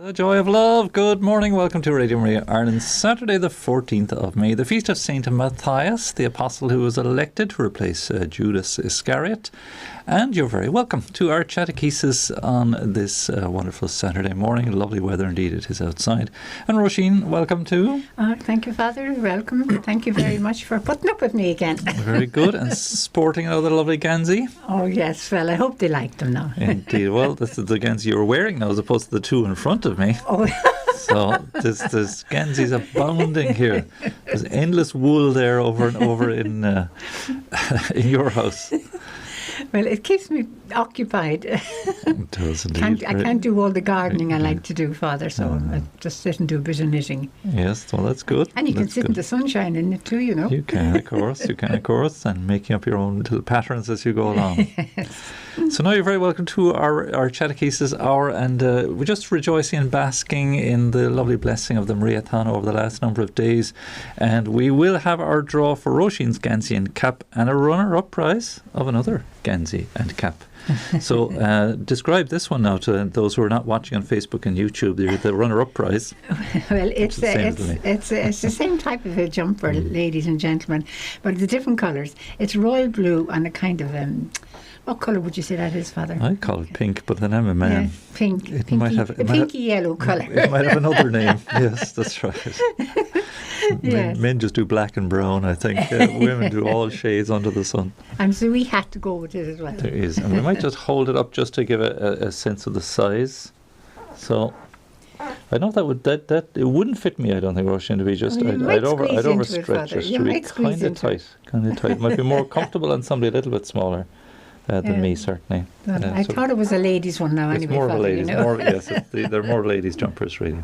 The joy of love. Good morning. Welcome to Radio Maria Ireland. Saturday the 14th of May, the feast of Saint Matthias, the apostle who was elected to replace Judas Iscariot. And you're very welcome to our Chatechesis on this wonderful Saturday morning. Lovely weather indeed it is outside. And Roisin, welcome too. Thank you, Father. Welcome. Thank you very much for putting up with me again. Very good. And sporting another lovely Ganzi. Oh, yes. Well, I hope they like them now. Indeed. Well, this is the Ganzi you're wearing now as opposed to the two in front of me. Oh, so there's Ganzis abounding here. There's endless wool there over in your house. well, it keeps me occupied. It does indeed. I can't do all the gardening I like to do, Father, so I just sit and do a bit of knitting. Yes, well, that's good. And you can sit in the sunshine in it too, you know. You can, of course, and making up your own little patterns as you go along. Yes. So now you're very welcome to our Chatechesis hour, and we're just rejoicing and basking in the lovely blessing of the Mariathon over the last number of days. And we will have our draw for Roisin's Ganzi and cap and a runner-up prize of another Ganzi and cap. So describe this one now to those who are not watching on Facebook and YouTube. The runner-up prize. Well, it's the same type of a jumper, ladies and gentlemen, but the different colours. It's royal blue and a kind of what colour would you say that is, Father? I call it pink, but then I'm a man. Yeah, pink. It might have a pinky yellow colour. It might have another name. Yes, that's right. Yes. Men just do black and brown, I think. Women do all shades under the sun. And so we had to go with it as well. There is. And we might just hold it up just to give a sense of the size. So I know that it wouldn't fit me, I don't think, Roisin, to be just Well, I'd overstretch it to be kind of tight. It might be more comfortable on somebody a little bit smaller. Than me, certainly. I thought it was a ladies' one now. It's anyway, more of a Father, ladies. you know. They're more ladies' jumpers, really.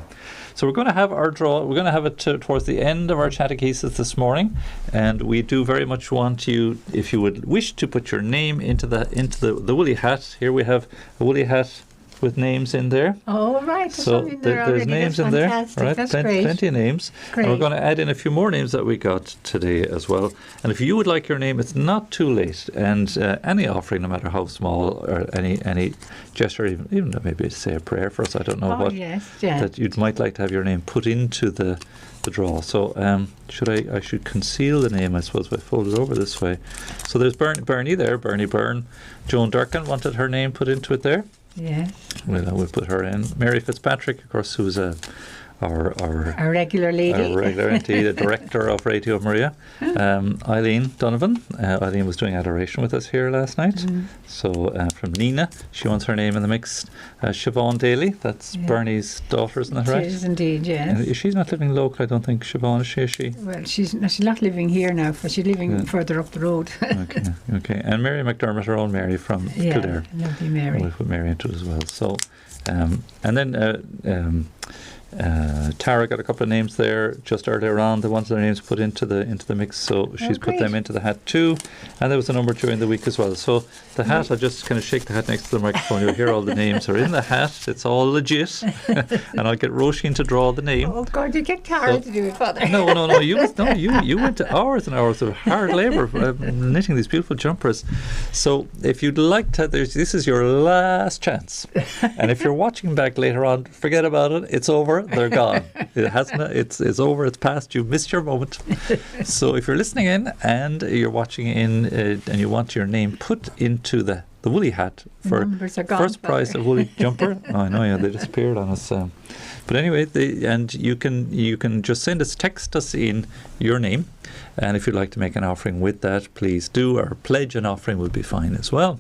So we're going to have our draw. We're going to have it towards the end of our Chatechesis this morning, and we do very much want you, if you would wish to put your name into the woolly hat. Here we have a woolly hat with names in there. Oh, right. So there's names in there, right? That's great. Plenty of names. Great. And we're going to add in a few more names that we got today as well. And if you would like your name, it's not too late. And any offering, no matter how small, or any gesture, even maybe say a prayer for us, I don't know that you might like to have your name put into the draw. So I should conceal the name, I suppose, if I fold it over this way. So there's Bernie there, Bernie Byrne. Joan Durkin wanted her name put into it there. Yes. We'll put her in. Mary Fitzpatrick, of course, who's our regular lady. Our regular indeed, the director of Radio Maria. Eileen Donovan. Eileen was doing adoration with us here last night. Mm. So from Nina, she wants her name in the mix. Siobhan Daly, that's Bernie's daughter, isn't that right? She is indeed, yes. And she's not living local, I don't think, Siobhan, is she? Well, she's not living here now, but she's living further up the road. Okay. And Mary McDermott, her own Mary from Kildare. Lovely Mary. We'll put Mary into it as well. So, and then Tara got a couple of names there just earlier on. They wanted their names put into the mix, so she's put them into the hat too. And there was a number during the week as well. So the hat, I'll just kind of shake the hat next to the microphone. You'll hear all the names are in the hat. It's all legit. And I'll get Roisin to draw the name. Oh God, you get Tara to do it, Father. No. You went to hours and hours of hard labour knitting these beautiful jumpers. So if you'd like to, this is your last chance. And if you're watching back later on, forget about it. It's over. They're gone. It hasn't. It's over. It's past. You've missed your moment. So if you're listening in and you're watching in and you want your name put into the woolly hat for first prize of woolly jumper. Oh, I know. Yeah, they disappeared on us. But anyway, you can just text us in your name, and if you'd like to make an offering with that, please do. Or pledge an offering would be fine as well.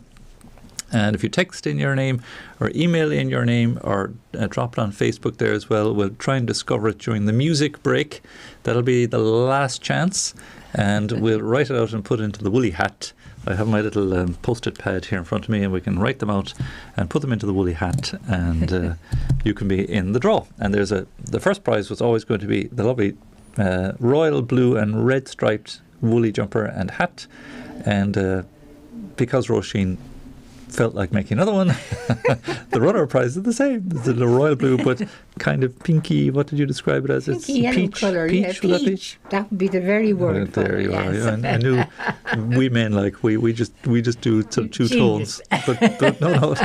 And if you text in your name or email in your name or drop it on Facebook there as well, we'll try and discover it during the music break. That'll be the last chance, and we'll write it out and put it into the woolly hat. I have my little post-it pad here in front of me, and we can write them out and put them into the woolly hat, and you can be in the draw. And the first prize was always going to be the lovely royal blue and red striped woolly jumper and hat, and because Roisin felt like making another one, the runner prize is the same. It's the royal blue, but kind of pinky. What did you describe it as? Pinky yellow peach colour. Peach, Yeah, would that be? peach. That would be the very word. There you are. Yes. Yeah, I knew we men we just do two tones, but no.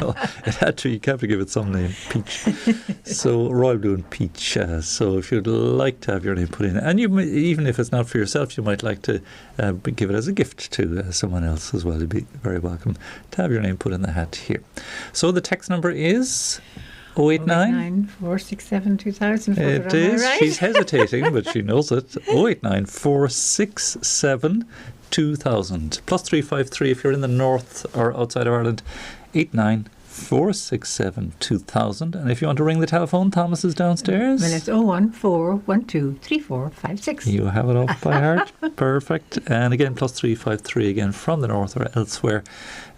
It had to. You have to give it some name. Peach. So royal blue and peach. So if you'd like to have your name put in, and even if it's not for yourself, you might like to give it as a gift to someone else as well. You'd be very welcome to have your name put in the hat here. So the text number is 089 467 2000. It is. Right? She's hesitating, but she knows it. 089 467 2000. Plus 353 if you're in the north or outside of Ireland. 89 467 2000. And if you want to ring the telephone, Thomas is downstairs. Well, it's 014123456. You have it off by heart. Perfect. And again, plus 353 again from the north or elsewhere.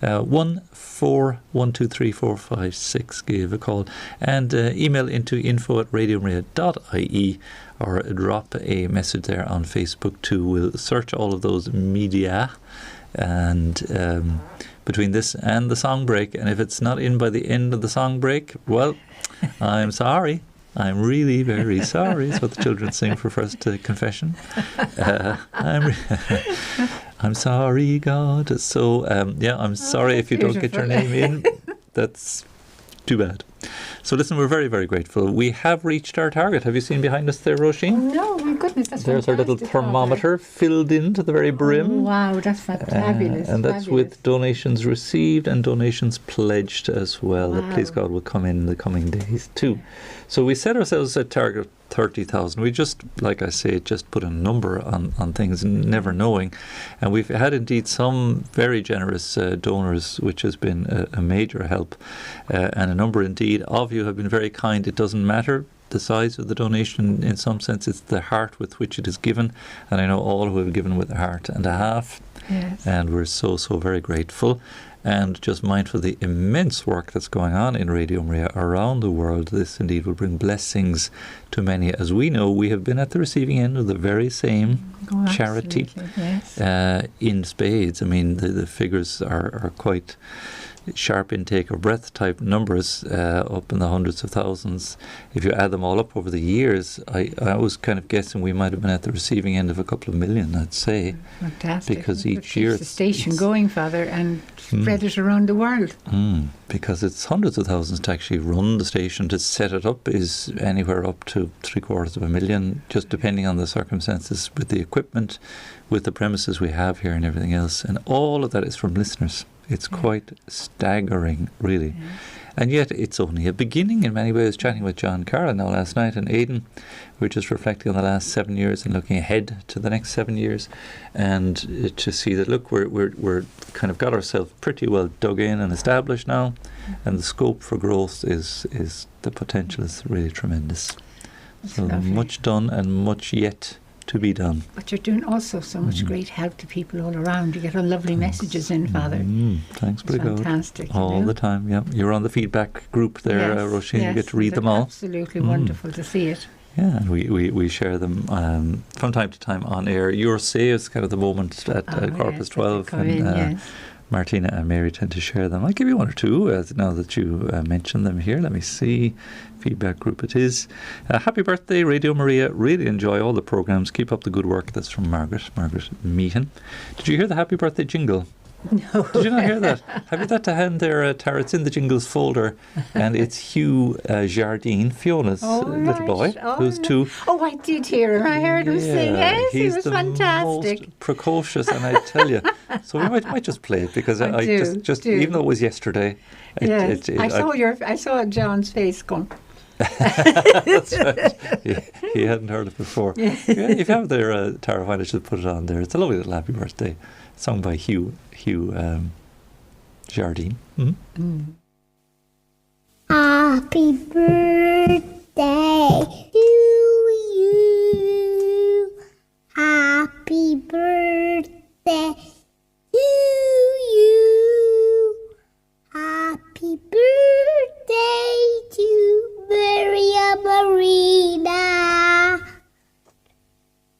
14123456. Give a call and email into info@radiomaria.ie or drop a message there on Facebook too. We'll search all of those media and between this and the song break, and if it's not in by the end of the song break, well, I'm sorry. I'm really very sorry. It's what the children sing for first confession. I'm sorry, God. So, I'm sorry if you don't get your name in. That's too bad. So listen, we're very, very grateful. We have reached our target. Have you seen behind us there, Roisin? Oh, no, my goodness, that's There's our little thermometer filled in to the very brim. Oh, wow, that's fabulous. And that's with donations received and donations pledged as well. That, please God, will come in the coming days too. So we set ourselves a target of 30,000. We just, like I say, just put a number on things, never knowing. And we've had indeed some very generous donors, which has been a major help. And a number indeed of you have been very kind. It doesn't matter the size of the donation. In some sense, it's the heart with which it is given. And I know all who have given with a heart and a half. Yes. And we're so very grateful. And just mindful of the immense work that's going on in Radio Maria around the world. This indeed will bring blessings to many. As we know, we have been at the receiving end of the very same charity in spades. I mean, the figures are quite sharp intake of breath type numbers, up in the hundreds of thousands. If you add them all up over the years, I was kind of guessing we might have been at the receiving end of a couple of million, I'd say. Fantastic. Because each year... Keeps the station going, Father, and spread it around the world. Because it's hundreds of thousands to actually run the station. To set it up is anywhere up to 750,000, just depending on the circumstances, with the equipment, with the premises we have here and everything else. And all of that is from listeners. It's quite staggering, really. Yeah. And yet it's only a beginning in many ways. Chatting with John Carroll now last night and Aidan, we're just reflecting on the last 7 years and looking ahead to the next 7 years, and to see that, look, we're kind of got ourselves pretty well dug in and established now, and the scope for growth is the potential is really tremendous. That's so lovely. Much done and much yet to be done. But you're doing also so much great help to people all around. You get all lovely messages in, Father. Thanks, pretty good. Fantastic. All the time, yeah. You're on the feedback group there, Roisin. You get to read them all. Absolutely wonderful to see it. Yeah, and we share them from time to time on air. Your say is kind of the moment at Corpus 12, and Martina and Mary tend to share them. I'll give you one or two now that you mention them here. Let me see. Feedback group it is. Happy birthday, Radio Maria. Really enjoy all the programmes. Keep up the good work. That's from Margaret Meehan. Did you hear the happy birthday jingle? No. Did you not hear that? Have you that to hand there, Tara? It's in the jingles folder, and it's Hugh Jardine, Fiona's little boy, who's 2. Oh, I did hear him. I heard him sing. Yes, he was fantastic. Most precocious, and I tell you. So we might just play it, because I just even though it was yesterday. I saw John's face going. That's right. He hadn't heard it before. If you have there, Tara, why don't you put it on there? It's a lovely little happy birthday, sung by Hugh Jardine. Happy birthday to you. Happy birthday to you. Happy birthday to Maria Marina.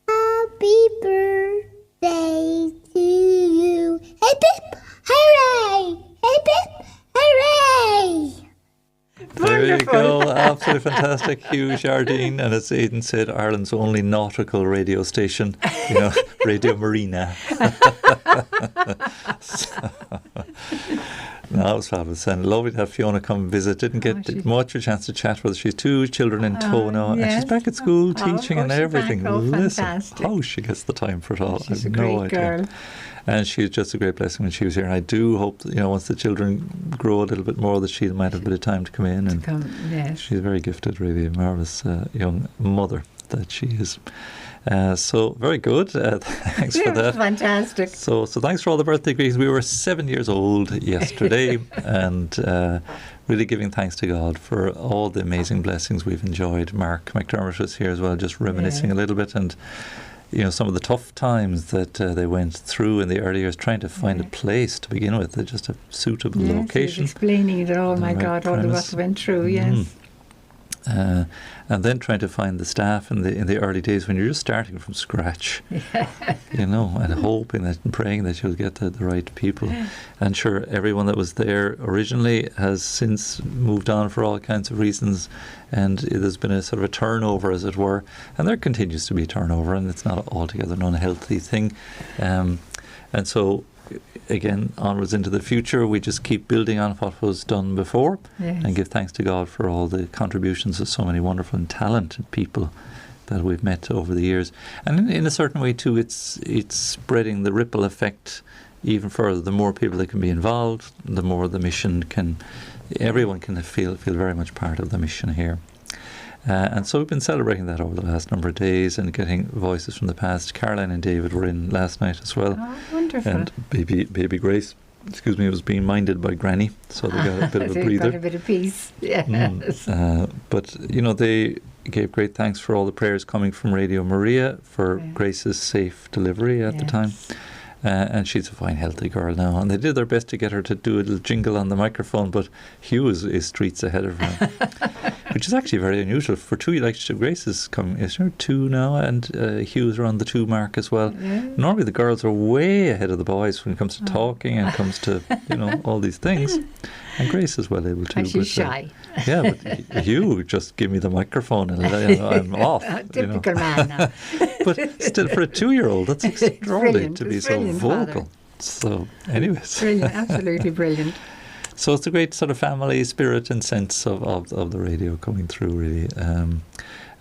Happy birthday to you. Hey, Pip! Hooray! Hey, Pip! There you go, absolutely fantastic. Hugh Jardine, and as Aidan said, Ireland's only nautical radio station, Radio Marina. No, it was fabulous, and lovely to have Fiona come visit. Didn't get much of a chance to chat with her. She's 2 children in tow now, and she's back at school teaching and everything. Listen, how she gets the time for it all, She's I have a no great idea. girl. And she was just a great blessing when she was here. And I do hope that, once the children grow a little bit more, that she might have a bit of time to come in. And Yes. she's very gifted, really, a marvellous young mother that she is. So very good. Thanks for that. Fantastic. So thanks for all the birthday greetings. We were 7 years old yesterday, and really giving thanks to God for all the amazing blessings we've enjoyed. Mark McDermott was here as well, just reminiscing a little bit, and some of the tough times that they went through in the early years, trying to find a place to begin with, just a suitable location. Explaining it all, my God, all the what they went through, yes. And then trying to find the staff in the early days when you're just starting from scratch, and hoping that and praying that you'll get the right people. And sure, everyone that was there originally has since moved on for all kinds of reasons, and there's been a sort of a turnover, as it were, and there continues to be turnover, and it's not altogether an unhealthy thing. And so, again, onwards into the future, we just keep building on what was done before, and give thanks to God for all the contributions of so many wonderful and talented people that we've met over the years. And in a certain way too, it's spreading the ripple effect even further. The more people that can be involved, the more the mission everyone can feel very much part of the mission here. And so we've been celebrating that over the last number of days and getting voices from the past. Caroline and David were in last night as well. Oh, wonderful. And baby Grace, was being minded by Granny, so they got a bit of a breather. Got a bit of peace, yes. But, they gave great thanks for all the prayers coming from Radio Maria for Grace's safe delivery at the time. And she's a fine, healthy girl now. And they did their best to get her to do a little jingle on the microphone, but Hugh is streets ahead of her, which is actually very unusual. For 2, Grace is coming, is there 2 now? And Hugh's around the 2 mark as well. Yeah. Normally the girls are way ahead of the boys when it comes to talking and comes to, all these things. And Grace is well able to. And she's shy. But Hugh, just give me the microphone and I'm off. Typical man now. But still, for a 2-year-old, that's extraordinary to be so vocal. Father. So, anyways. Brilliant, absolutely brilliant. So it's a great sort of family spirit and sense of the radio coming through, really.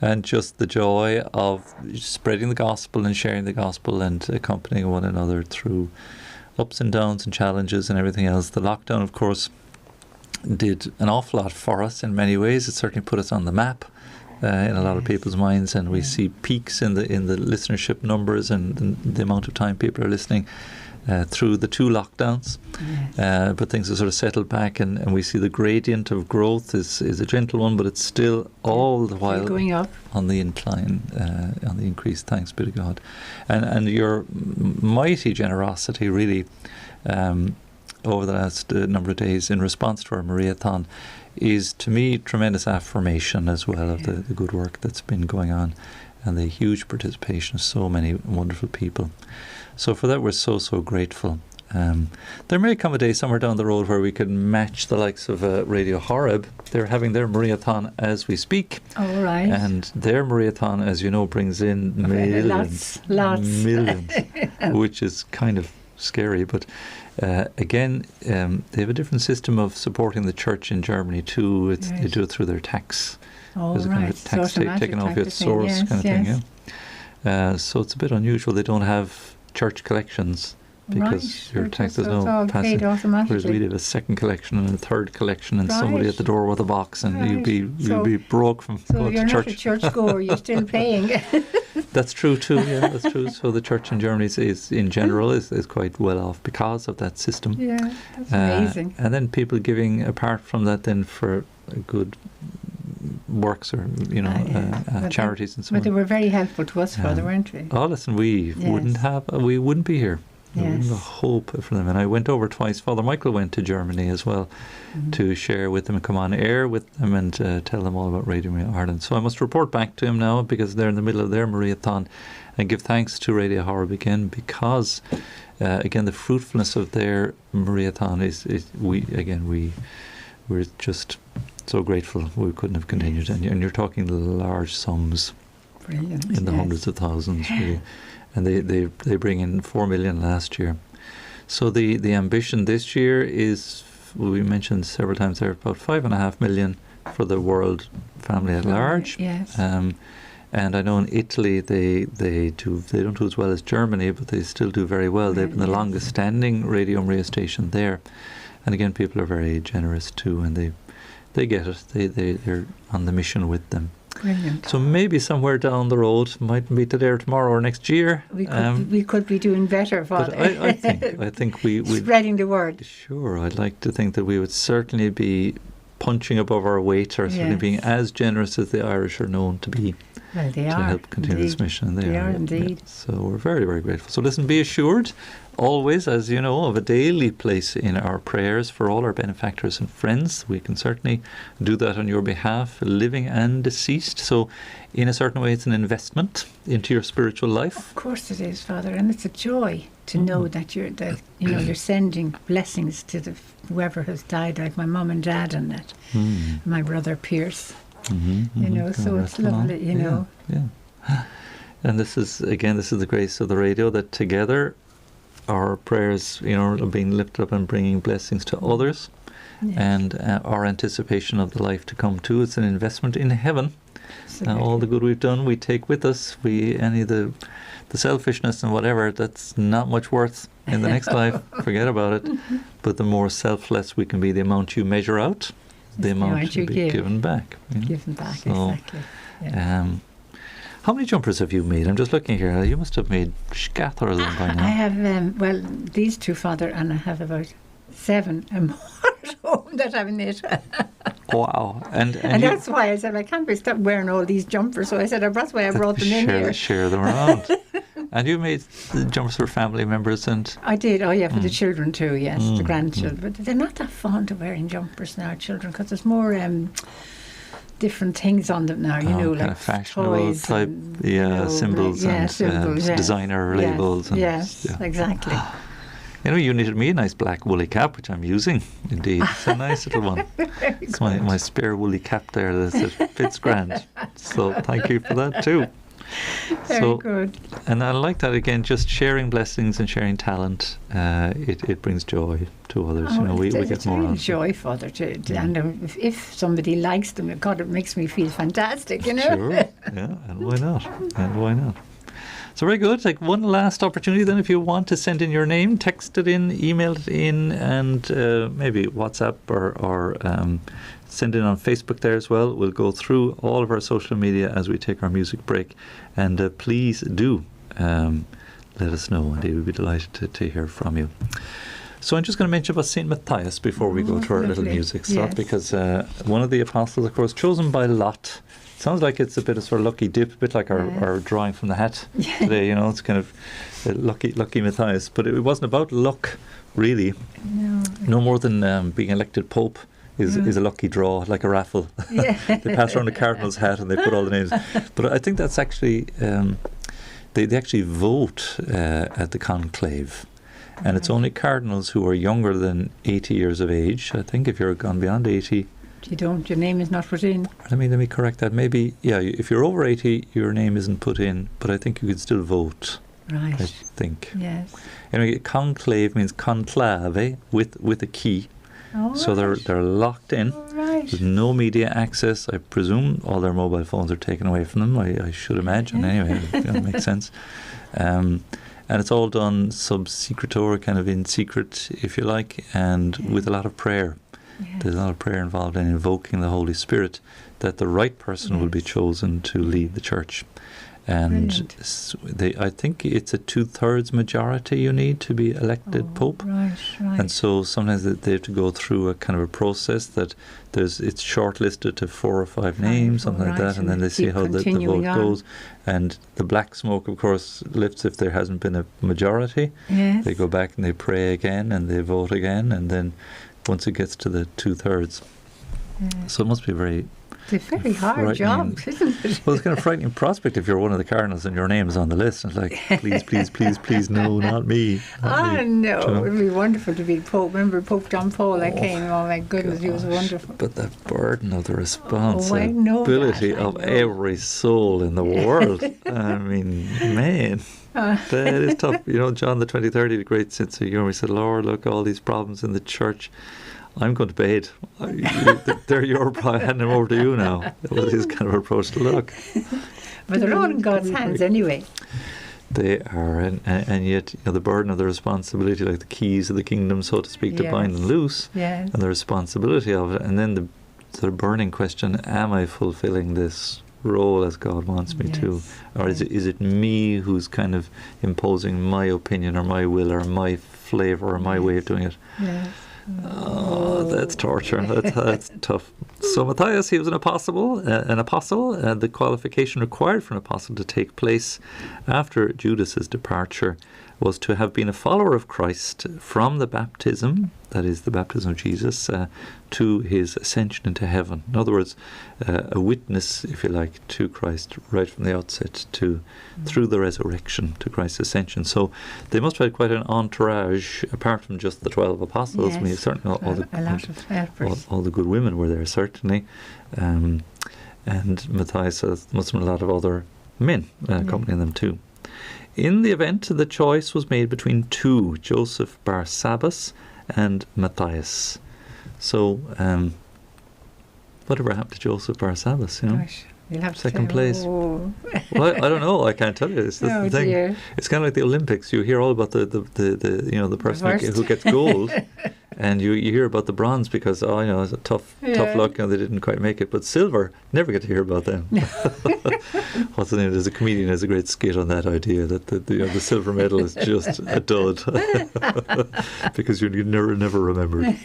And just the joy of spreading the gospel and sharing the gospel and accompanying one another through ups and downs and challenges and everything else. The lockdown, of course, did an awful lot for us in many ways. It certainly put us on the map in a lot of people's minds, and we see peaks in the listenership numbers and the amount of time people are listening through the 2 lockdowns. But things have sort of settled back, and we see the gradient of growth is a gentle one, but it's still all the while going up on the incline, on the increase, thanks be to God. And your mighty generosity, really, over the last number of days in response to our Mariathon is, to me, tremendous affirmation as well of the good work that's been going on and the huge participation of so many wonderful people. So for that, we're so grateful. There may come a day somewhere down the road where we can match the likes of Radio Horeb. They're having their Mariathon as we speak. Oh, right. And their Mariathon, as you know, brings in millions. Millions, which is kind of scary, but again, they have a different system of supporting the church in Germany too. They do it through their tax. Oh, There's a kind of tax taken off its source kind of thing. Yeah. So it's a bit unusual. They don't have church collections because your tax is no passing. Whereas we did a second collection and a third collection, and somebody at the door with a box, and you'd be broke from going to church. So you're not a church goer. You're still paying. That's true too. Yeah, that's true. So the church in Germany is in general is quite well off because of that system. Yeah, that's amazing. And then people giving apart from that then for good works or charities and so on. But they were very helpful to us, Father, weren't they? Oh, listen, we wouldn't be here. We wouldn't have hope for them. And I went over twice. Father Michael went to Germany as well to share with them and come on air with them and tell them all about Radio Maria Ireland. So I must report back to him now because they're in the middle of their Mariathon, and give thanks to Radio Horeb again because again the fruitfulness of their Mariathon is we're just So grateful we couldn't have continued. And you're talking large sums. Brilliant. In the hundreds of thousands, really. And they bring in 4 million last year. So the ambition this year is, we mentioned several times there, about 5.5 million for the world family at large. Yes. And I know in Italy they don't do as well as Germany, but they still do very well. They've been the longest standing Radio Maria station there. And again, people are very generous too, and they get it. They're on the mission with them. Brilliant. So maybe somewhere down the road, mightn't be today or tomorrow or next year. We could be doing better, Father. But I think we spreading the word. Sure, I'd like to think that we would certainly be punching above our weight, or certainly being as generous as the Irish are known to be. Well, they to are. help continue this mission. And they are indeed. Yeah. So we're very, very grateful. So listen, be assured always, as you know, of a daily place in our prayers for all our benefactors and friends. We can certainly do that on your behalf, living and deceased. So in a certain way, it's an investment into your spiritual life. Of course it is, Father, and it's a joy to know that you're sending blessings to whoever has died, like my mum and dad and that, my brother Pierce. So it's lovely, Yeah. And this is the grace of the radio, that together our prayers, are being lifted up and bringing blessings to others. Yes. And our anticipation of the life to come too. It's an investment in heaven. All the good we've done, we take with us. Any of the selfishness and whatever, that's not much worth in the next life. Forget about it. But the more selfless we can be, the amount you measure out, the amount you be given back. Given back, exactly. Yeah. How many jumpers have you made? I'm just looking here. You must have made scather of them by now. I have, these two, Father, and I have about 7 more at home that I've knit. Wow. And that's why I said, I can't be stuck wearing all these jumpers. So I said, that's why I brought them in here. Share them around. And you made the jumpers for family members? And I did, for the children too, yes, the grandchildren. But they're not that fond of wearing jumpers now, children, because there's more different things on them now, like kind of fashionable toys type, symbols and designer labels. Yes, exactly. You knitted me a nice black woolly cap, which I'm using, indeed. It's a nice little one. It's my spare woolly cap there that fits grand. So thank you for that too. Very good. And I like that, again, just sharing blessings and sharing talent. It brings joy to others. We get more on. It's joy, Father, and if somebody likes them, God, it makes me feel fantastic, Sure, and why not? So very good. Take one last opportunity then, if you want to send in your name, text it in, email it in, and maybe WhatsApp or send it on Facebook there as well. We'll go through all of our social media as we take our music break, and please do let us know. Indeed, we'd be delighted to hear from you. So I'm just going to mention about St. Matthias before we go to our little music slot, because one of the apostles, of course, chosen by lot. Sounds like it's a bit of sort of lucky dip, a bit like our drawing from the hat today. It's kind of lucky Matthias, but it wasn't about luck, really. No more than being elected Pope is a lucky draw, like a raffle. They pass around a cardinal's hat and they put all the names. But I think that's actually they actually vote at the conclave, and it's only cardinals who are younger than 80 years of age. I think if you're gone beyond 80. Your name is not put in. Let me correct that. Maybe, if you're over 80, your name isn't put in, but I think you can still vote. Right. I think. Yes. Anyway, conclave means conclave with a key. So they're locked in. Right. There's no media access. I presume all their mobile phones are taken away from them. I should imagine. Anyway, that makes sense. And it's all done sub secretor, kind of in secret, if you like, and with a lot of prayer. There's a lot of prayer involved in invoking the Holy Spirit, that the right person will be chosen to lead the church. And I think it's a 2/3 majority you need to be elected Pope. Right. And so sometimes they have to go through a kind of a process that it's shortlisted to 4 or 5 names, something like that, and then they see how the vote goes. And the black smoke, of course, lifts if there hasn't been a majority. Yes. They go back and they pray again and they vote again, and then once it gets to the 2/3. So it must be very It's a very hard job, isn't it? Well, it's kind of frightening prospect if you're one of the cardinals and your name is on the list. And it's like, please, please, please, please, no, not me. Not me. No, You know? it'd be wonderful to be Pope. Remember Pope John Paul that came? Oh my goodness, he was wonderful. But the burden of the responsibility that, I of know. every soul in the world. I mean, man, that is tough. You know, John the 23rd, the great sense of humour, he said, Lord, look, all these problems in the church. I'm going to bed. They're your problem. Hand them over to you now. That was his kind of approach to look. But they're all in God's hands anyway. They are, and yet, you know, the burden of the responsibility, like the keys of the kingdom, so to speak, to bind and loose, Yes. and the responsibility of it, and then the sort of burning question: am I fulfilling this role as God wants me to, or is it me who's kind of imposing my opinion or my will or my flavour or my way of doing it? Yes. Oh, that's torture. That's tough. So Matthias, he was an apostle. The qualification required for an apostle to take place after Judas's departure was to have been a follower of Christ from the baptism, that is the baptism of Jesus, to his ascension into heaven. In other words, a witness, if you like, to Christ right from the outset, through the resurrection to Christ's ascension. So they must have had quite an entourage, apart from just the 12 apostles. Yes. I mean, certainly A lot of helpers. all the good women were there, certainly. And Matthias must have been a lot of other men accompanying them too. In the event, the choice was made between two, Joseph Barsabbas and Matthias. So, whatever happened to Joseph Barsabbas, you know? Gosh, you'll have to Second say, place. Oh. Well, I don't know. I can't tell you. It's Oh, the thing. dear. It's kind of like the Olympics. You hear all about the person first. who gets gold, and you hear about the bronze because it's a tough luck, and they didn't quite make it. But silver, never get to hear about them. What's the name? There's a comedian who has a great skit on that idea that the silver medal is just a dud because you never remembered.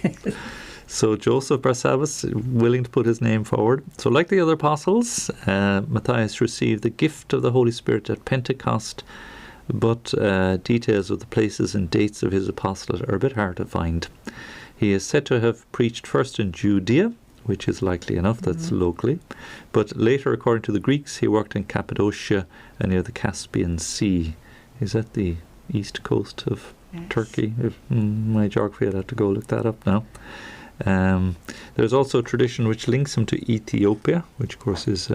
So Joseph Barsabbas, willing to put his name forward. So like the other apostles, Matthias received the gift of the Holy Spirit at Pentecost, but details of the places and dates of his apostolate are a bit hard to find. He is said to have preached first in Judea, which is likely enough, that's locally, but later, according to the Greeks, he worked in Cappadocia and near the Caspian Sea. Is that the east coast of Turkey? If my geography, I'd have to go look that up now. There's also a tradition which links him to Ethiopia, which of course is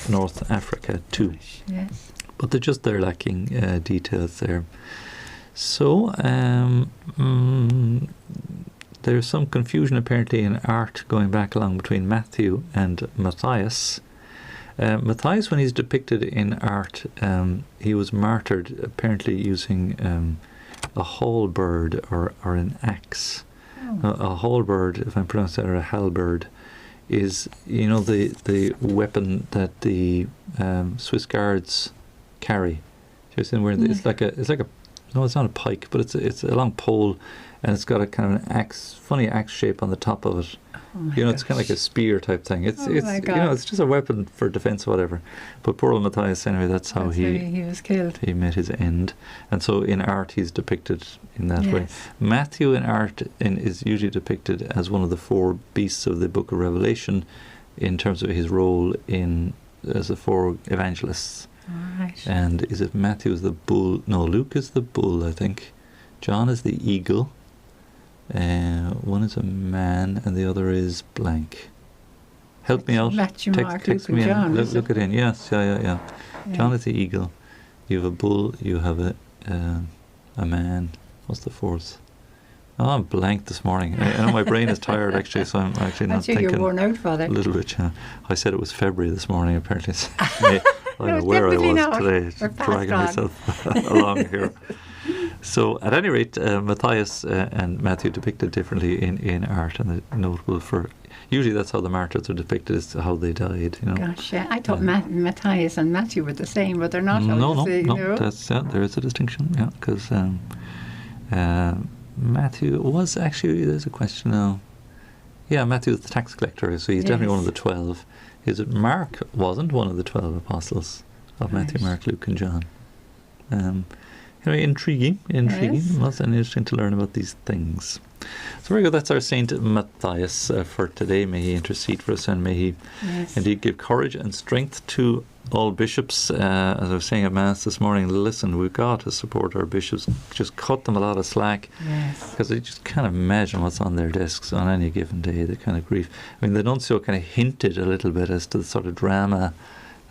North Africa too. Yes. But they're lacking details there. So there's some confusion apparently in art going back along between Matthew and Matthias. Matthias, when he's depicted in art, he was martyred apparently using a halberd or an axe. A halberd, if I'm pronouncing that, or a halberd, is the weapon that the Swiss guards carry. It's like a no, it's not a pike, but it's a long pole, and it's got a kind of an axe, funny axe shape on the top of it. It's kind of like a spear type thing. It's just a weapon for defense or whatever. But poor old Matthias, anyway, that's how he was killed. He met his end, and so in art he's depicted in that way. Matthew in art is usually depicted as one of the four beasts of the Book of Revelation, in terms of his role as the four evangelists. All right. And is it Matthew is the bull? No, Luke is the bull, I think. John is the eagle. One is a man and the other is blank. Help me out. Matthew, Mark, Text Luke, me and in. John. Look it in. Yes, yeah. John is the eagle. You have a bull. You have a man. What's the fourth? Oh, I'm blank this morning. I know my brain is tired actually, so I'm actually not thinking. You're worn out, Father. A little bit. I said it was February this morning. Apparently, it's May. I don't know where I was not. today, dragging myself along here. So, at any rate, Matthias and Matthew depicted differently in art, and notable for usually that's how the martyrs are depicted, is how they died. Gosh, yeah. I thought Matthias and Matthew were the same, but they're not. No. There is a distinction. Yeah, because Matthew was actually. There's a question now. Yeah, Matthew is the tax collector, so he's definitely one of the 12. Is it Mark wasn't one of the 12 apostles of Matthew, Mark, Luke, and John? intriguing. Yes. Most interesting to learn about these things. So very good. That's our Saint Matthias for today. May he intercede for us, and may he indeed give courage and strength to all bishops. As I was saying at Mass this morning, listen, we've got to support our bishops. Just cut them a lot of slack, because they just can't imagine what's on their desks on any given day. The kind of grief. I mean, the nuncio kind of hinted a little bit as to the sort of drama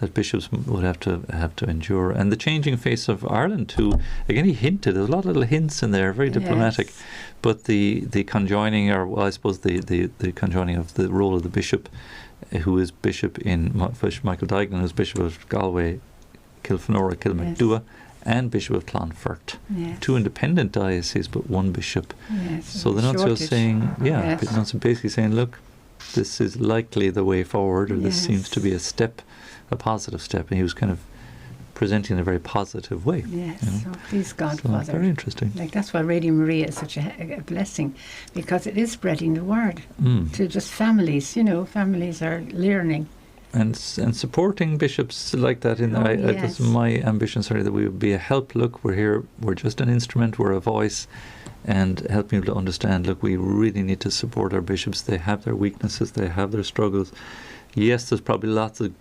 that bishops would have to endure, and the changing face of Ireland too. Again, he hinted. There was a lot of little hints in there, very diplomatic, but the conjoining, or well, I suppose the conjoining of the role of the bishop, who is bishop in Michael Dignan, who's bishop of Galway, Kilfenora, Kilmacduagh, and bishop of Clonfert. Two independent dioceses, but one bishop. So the nuncio is saying, the nuncio basically saying, look, this is likely the way forward, or this seems to be a positive step, and he was kind of presenting in a very positive way. So please God, Father. Very interesting. Like, that's why Radio Maria is such a blessing, because it is spreading the word to just families. Families are learning. And supporting bishops like that. That's my ambition, that we would be a help. Look, we're here, we're just an instrument, we're a voice, and helping people to understand, look, we really need to support our bishops. They have their weaknesses, they have their struggles. Yes, there's probably lots of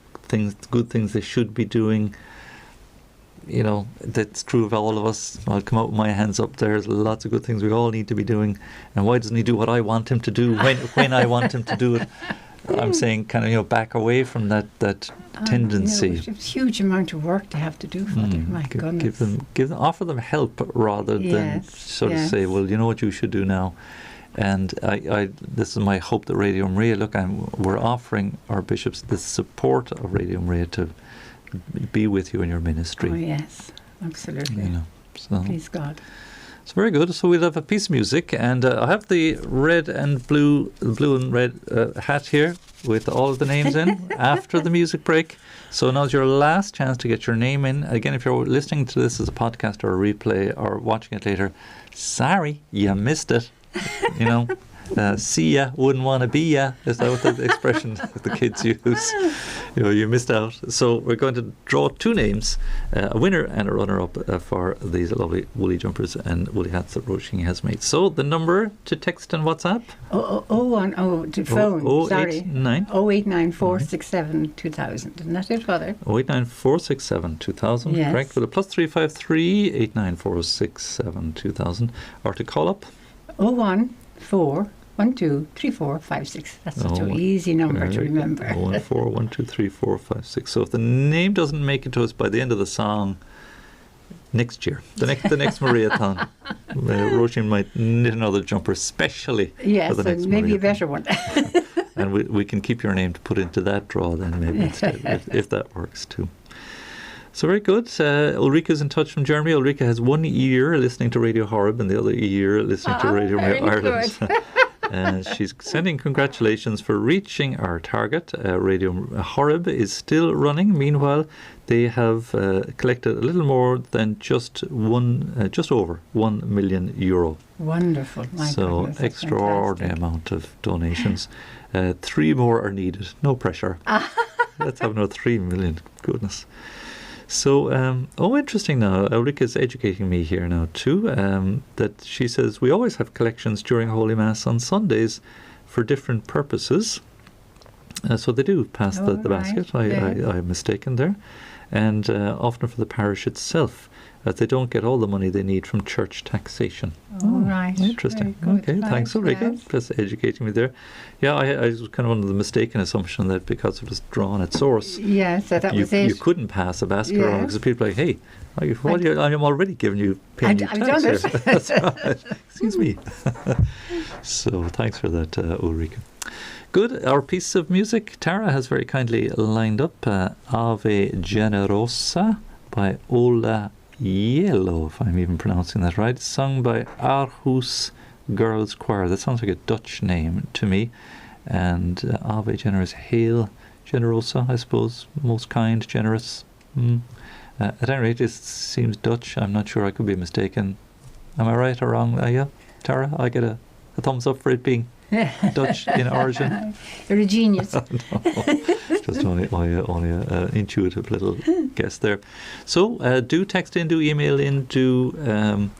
good things they should be doing. That's true of all of us. I'll come out with my hands up. There's lots of good things we all need to be doing. And why doesn't he do what I want him to do when I want him to do it? I'm saying kind of, back away from that tendency. It's a huge amount of work to have to do, Father. My goodness. Offer them help rather than sort of say, well, you know what you should do now. And this is my hope that Radio Maria, look, we're offering our bishops the support of Radio Maria to be with you in your ministry. Oh, yes, absolutely. Please God. It's very good. So we'll have a piece of music, and I have the red and blue and red hat here with all of the names in after the music break. So now's your last chance to get your name in. Again, if you're listening to this as a podcast or a replay or watching it later, sorry, you missed it. See ya, wouldn't want to be ya. Is that what the expression that the kids use? You missed out. So we're going to draw two names, a winner and a runner-up for these lovely woolly jumpers and woolly hats that Roisin has made. So the number to text and WhatsApp? To phone. 089. 089 467 2000. Isn't that it, Father? 089 467 2000. Yes. Correct. With a +353 894 667 2000. Or to call up? 014123456. That's such an easy number to remember. 014123456. So if the name doesn't make it to us by the end of the song next year, the next Mariathon, Roisin might knit another jumper specially for the next maybe Mariathon. A better one. And we can keep your name to put into that draw then, maybe instead, if that works too. So very good. Ulrika's in touch from Germany. Ulrika has 1 year listening to Radio Horeb and the other year listening to Radio Ireland. She's sending congratulations for reaching our target. Radio Horeb is still running. Meanwhile, they have collected a little more than just over €1 million. Wonderful. So goodness, extraordinary amount of donations. 3 more are needed. No pressure. Let's have another 3 million. Goodness. So, interesting now. Ulrika is educating me here now too, that she says we always have collections during Holy Mass on Sundays for different purposes. So they do pass the basket. I'm mistaken there. And often for the parish itself, that they don't get all the money they need from church taxation. Right. Interesting. Okay, thanks, Ulrika, for educating me there. Yeah, I was kind of under the mistaken assumption that because it was drawn at source, that was it. You couldn't pass a basket around, because people are like, hey, I'm already paying you tax here. That's right. Excuse me. So thanks for that, Ulrika. Good. Our piece of music, Tara has very kindly lined up Ave Generosa by Ola Yellow, if I'm even pronouncing that right, sung by Aarhus Girls Choir. That sounds like a Dutch name to me. And Ave Generosa, Hail Generosa, I suppose, most kind, generous. At any rate, it seems Dutch. I'm not sure, I could be mistaken. Am I right or wrong? Yeah, Tara, I get a thumbs up for it being Dutch in origin? You're a genius. No, just only an intuitive little guess there. So do text in, do email in, do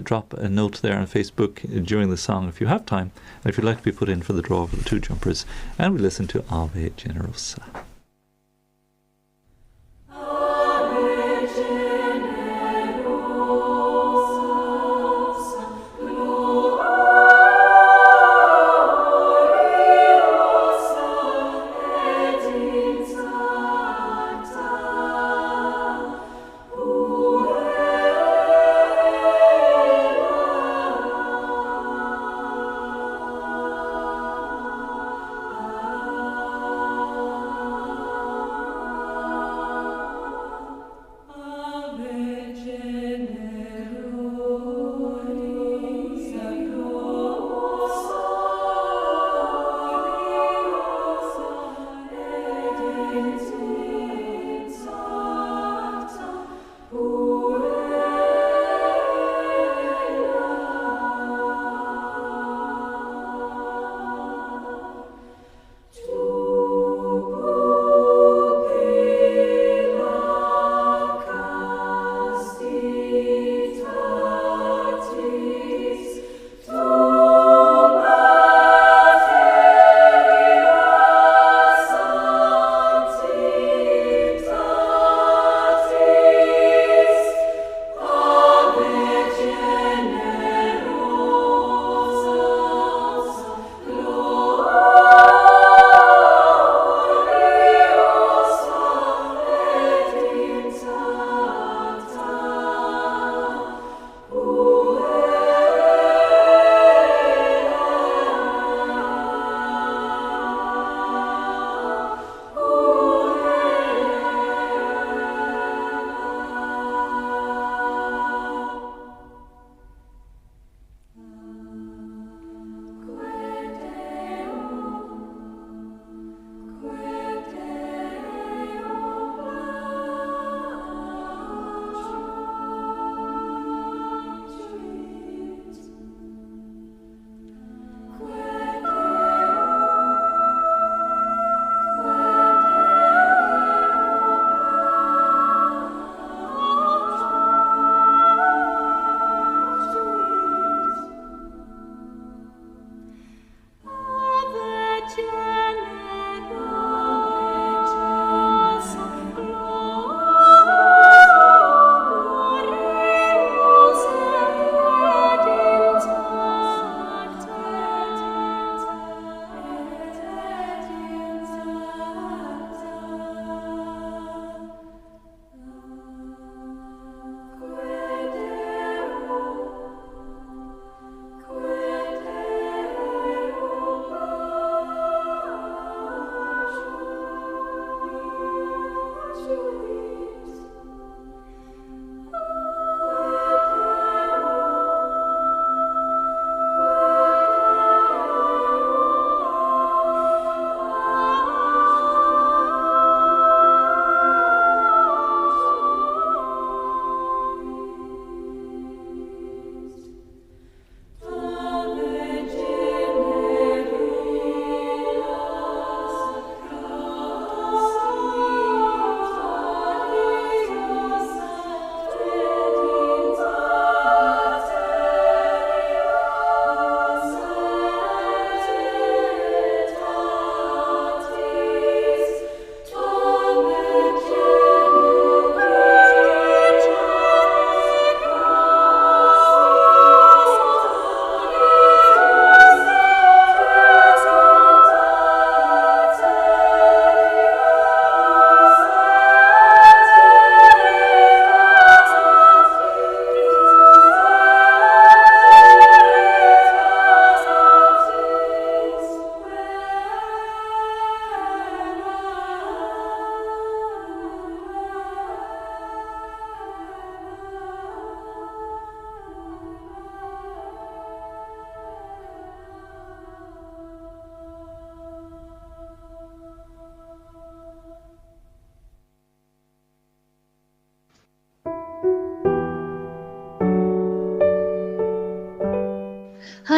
drop a note there on Facebook during the song if you have time, and if you'd like to be put in for the draw for the 2 jumpers. And we listen to Ave Generosa.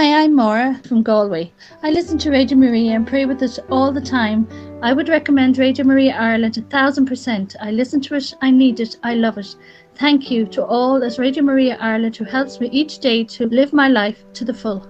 Hi, I'm Maura from Galway. I listen to Radio Maria and pray with it all the time. I would recommend Radio Maria Ireland 1000%. I listen to it, I need it, I love it. Thank you to all as Radio Maria Ireland who helps me each day to live my life to the full.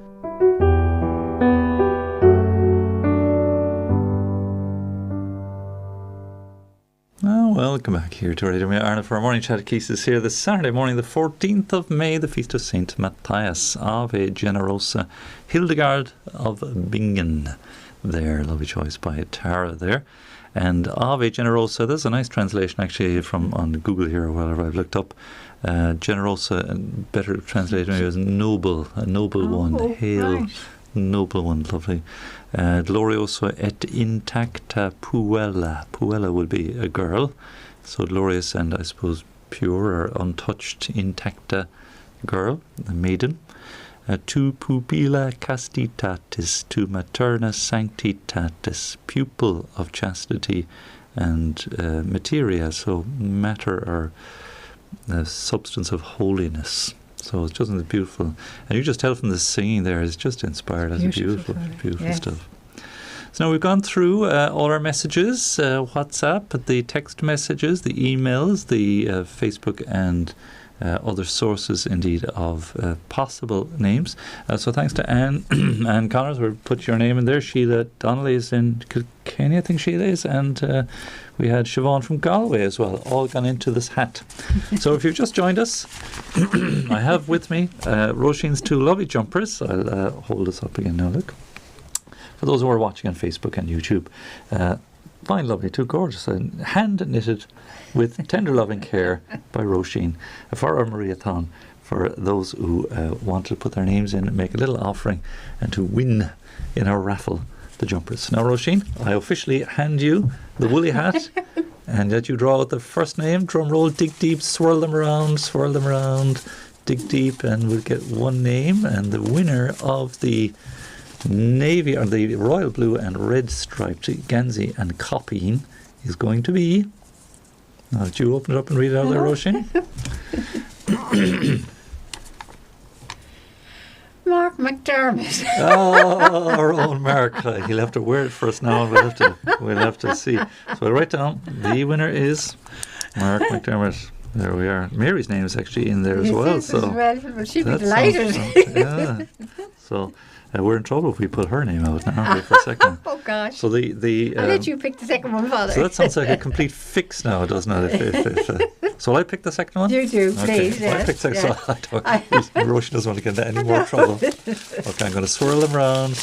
Welcome back here to Radio Maria Ireland for our morning Chatechesis here this Saturday morning, the 14th of May, the feast of Saint Matthias. Ave Generosa, Hildegard of Bingen. There, lovely choice by Tara there. And Ave Generosa, there's a nice translation actually from on Google here, or whatever I've looked up. Generosa, better translated maybe as noble, a noble one. Hail, right. Noble one, lovely. Gloriosa et intacta puella. Puella would be a girl. So glorious and I suppose pure or untouched, intacta girl, a maiden. Tu pupilla castitatis, tu materna sanctitatis, pupil of chastity and materia, so matter or substance of holiness. So it's just beautiful. And you just tell from the singing there, it's just inspired as beautiful yes. stuff. So now we've gone through all our messages, WhatsApp, the text messages, the emails, the Facebook and other sources indeed of possible names. So thanks to Anne Connors, we'll put your name in there. Sheila Donnelly is in Kilkenny, I think Sheila is, and we had Siobhan from Galway as well, all gone into this hat. So if you've just joined us, I have with me Roisin's two lovely jumpers. I'll hold this up again now, look. For those who are watching on Facebook and YouTube, fine, lovely, two gorgeous, hand knitted with tender loving care by Roisin for our Mariathon, for those who want to put their names in and make a little offering and to win in our raffle the jumpers. Now, Roisin, I officially hand you the woolly hat and let you draw out the first name. Drum roll, dig deep, swirl them around, dig deep, and we'll get one name. And the winner of the navy or the royal blue and red striped Gansey and copying is going to be. Now, did you open it up and read it out there, Roisin? Mark McDermott. Oh, our own Mark. He'll have to wear it for us now, and we'll have to see. So I'll write down the winner is Mark McDermott. There we are. Mary's name is actually in there as well. So she'd be delighted. Yeah. So we're in trouble if we put her name out now. Wait for a second. Oh gosh. So the I'll let you pick the second one, Father. So that sounds like a complete fix now, doesn't it? So will I pick the second one? You do, okay. please. Well, I pick second, so Roisin doesn't want to get into any more trouble. Okay, I'm going to swirl them round,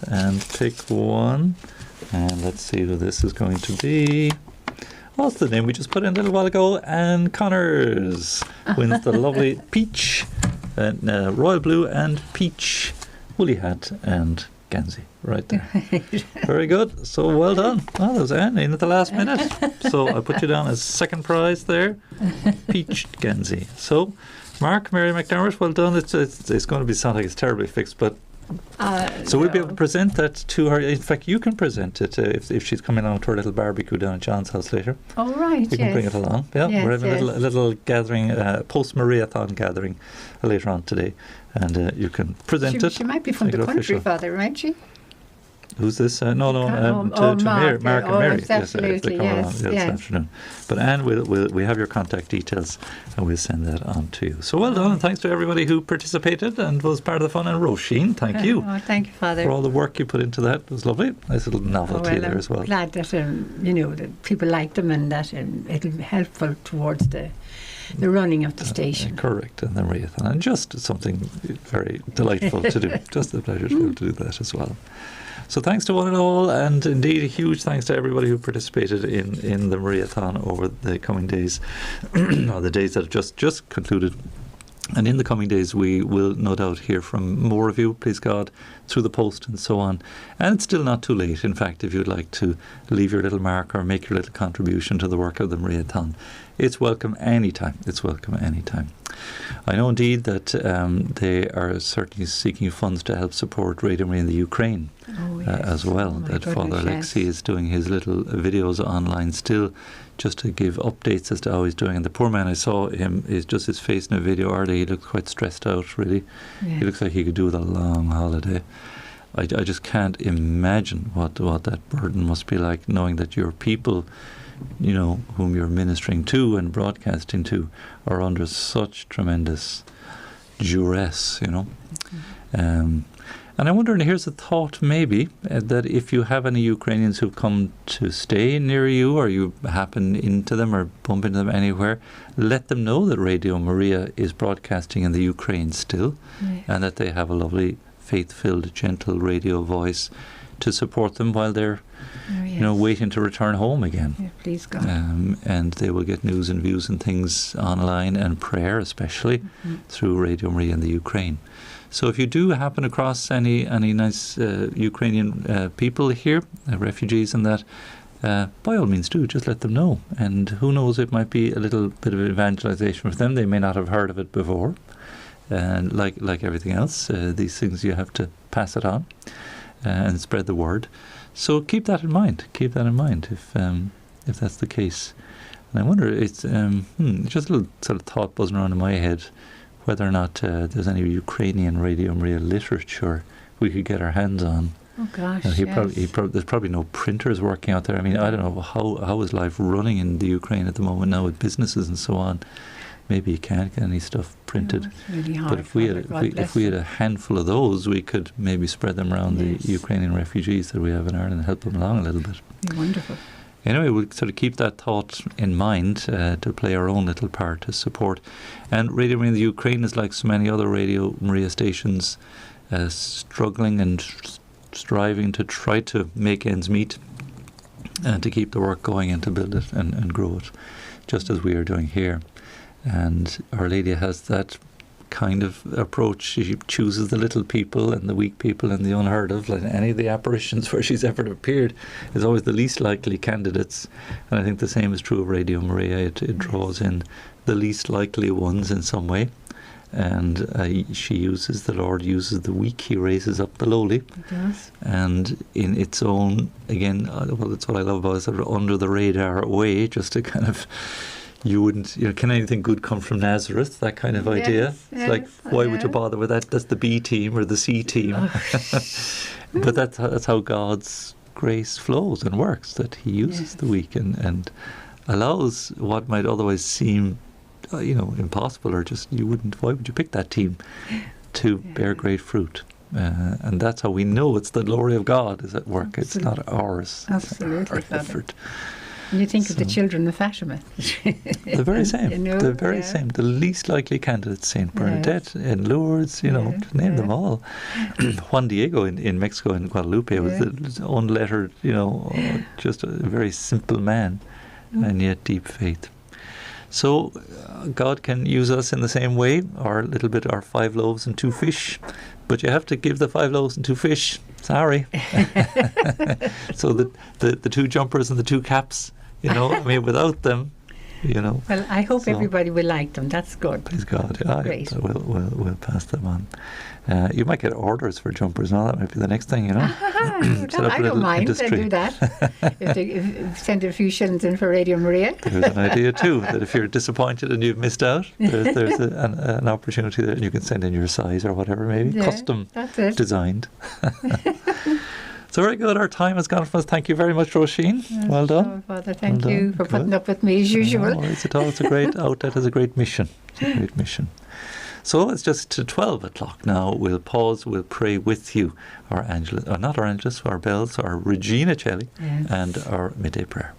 and pick one. And let's see who this is going to be. What's the name we just put in a little while ago? Anne Connors wins the lovely peach, royal blue and peach woolly hat and Gansey right there. Very good. So well done. Oh, that was Anne in at the last minute. So I put you down as second prize there, peach Gansey. So Mark, Mary McDermott, well done. It's going to sound like it's terribly fixed, but so we'll be able to present that to her. In fact, you can present it if she's coming along to her little barbecue down at John's house later. Oh, right, You can bring it along. Yeah, yes, we're having a little gathering, post-Mariathon gathering later on today, and you can present it. She might be from the country, official. Father, might she? Who's this? No, to Mark, Mark and Mary. Absolutely, yes, this afternoon. But Anne, we have your contact details, and we'll send that on to you. So well done, and thanks to everybody who participated and was part of the fun. And Roisin, thank you. Oh, thank you, Father, for all the work you put into that. It was lovely. Nice little novelty there as well. I'm glad that that people liked them, and that it'll be helpful towards the running of the station. Correct, and the Mariathon, and just something very delightful to do. Just a pleasure to be able to do that as well. So thanks to one and all, and indeed a huge thanks to everybody who participated in the Mariathon over the coming days, or the days that have just concluded. And in the coming days, we will no doubt hear from more of you, please God, through the post and so on. And it's still not too late. In fact, if you'd like to leave your little mark or make your little contribution to the work of the Mariathon, it's welcome anytime. It's welcome anytime. I know indeed that they are certainly seeking funds to help support Radio Maria in the Ukraine as well. That Father Alexei is doing his little videos online still, just to give updates as to how he's doing. And the poor man, I saw him, is just his face in a video earlier. He looks quite stressed out, really. Yeah. He looks like he could do with a long holiday. I just can't imagine what that burden must be like, knowing that your people, you know, whom you're ministering to and broadcasting to, are under such tremendous duress, you know. Mm-hmm. And I wonder, and here's a thought maybe, that if you have any Ukrainians who've come to stay near you, or you happen into them or bump into them anywhere, let them know that Radio Maria is broadcasting in the Ukraine still, and that they have a lovely, faith-filled, gentle radio voice to support them while they're, you know, waiting to return home again. Yeah, please God. And they will get news and views and things online, and prayer especially, through Radio Maria in the Ukraine. So if you do happen across any nice Ukrainian people here, refugees and that, by all means do, just let them know. And who knows, it might be a little bit of evangelization for them. They may not have heard of it before. And like everything else, these things you have to pass it on and spread the word. So keep that in mind. Keep that in mind if that's the case. And I wonder, it's just a little sort of thought buzzing around in my head, whether or not there's any Ukrainian Radio Maria literature we could get our hands on. Oh gosh, there's probably no printers working out there. I mean, I don't know how is life running in the Ukraine at the moment now with businesses and so on. Maybe you can't get any stuff printed. No, it's really hard. But if we had a handful of those, we could maybe spread them around the Ukrainian refugees that we have in Ireland and help them along a little bit. Be wonderful. Anyway, we'll sort of keep that thought in mind to play our own little part to support. And Radio Maria in the Ukraine is like so many other Radio Maria stations, struggling and striving to try to make ends meet and to keep the work going and to build it and grow it, just as we are doing here. And Our Lady has that kind of approach. She chooses the little people and the weak people and the unheard of. Like any of the apparitions where she's ever appeared is always the least likely candidates. And I think the same is true of Radio Maria. It draws in the least likely ones in some way. And the Lord uses the weak. He raises up the lowly. He does. And in its own, again, well, that's what I love about it, sort of under the radar way, just to kind of, you wouldn't, can anything good come from Nazareth? That kind of idea. It's like, why would you bother with that? That's the B team or the C team. But that's how God's grace flows and works, that He uses the weak and allows what might otherwise seem, impossible, or just why would you pick that team to bear great fruit? And that's how we know it's the glory of God is at work. Absolutely. It's not ours. Absolutely. Our effort. And you think of the children of Fatima. The very same. The very same. The least likely candidates, Saint Bernadette in Lourdes, to name them all. Juan Diego in Mexico, in Guadalupe, was the unlettered, just a very simple man, and yet deep faith. So God can use us in the same way, our 5 loaves and 2 fish, but you have to give the 5 loaves and 2 fish. Sorry. So the 2 jumpers and the 2 caps, without them, Well, I hope everybody will like them. That's good. Please God. Great. We'll pass them on. You might get orders for jumpers now. That might be the next thing, I don't mind. They do that. if send a few shillings in for Radio Maria. There's an idea too, that if you're disappointed and you've missed out, there's an opportunity that you can send in your size or whatever, maybe custom designed. So very good. Our time has gone from us. Thank you very much, Roisin. Well done. Father, thank you for putting up with me as usual. No worries at all. It's a great outlet. It's a great mission. It's a great mission. So it's just to 12 o'clock now. We'll pause. We'll pray with you. Our Angelus, not our Angelus, our bells, our Regina Celli, and our midday prayer.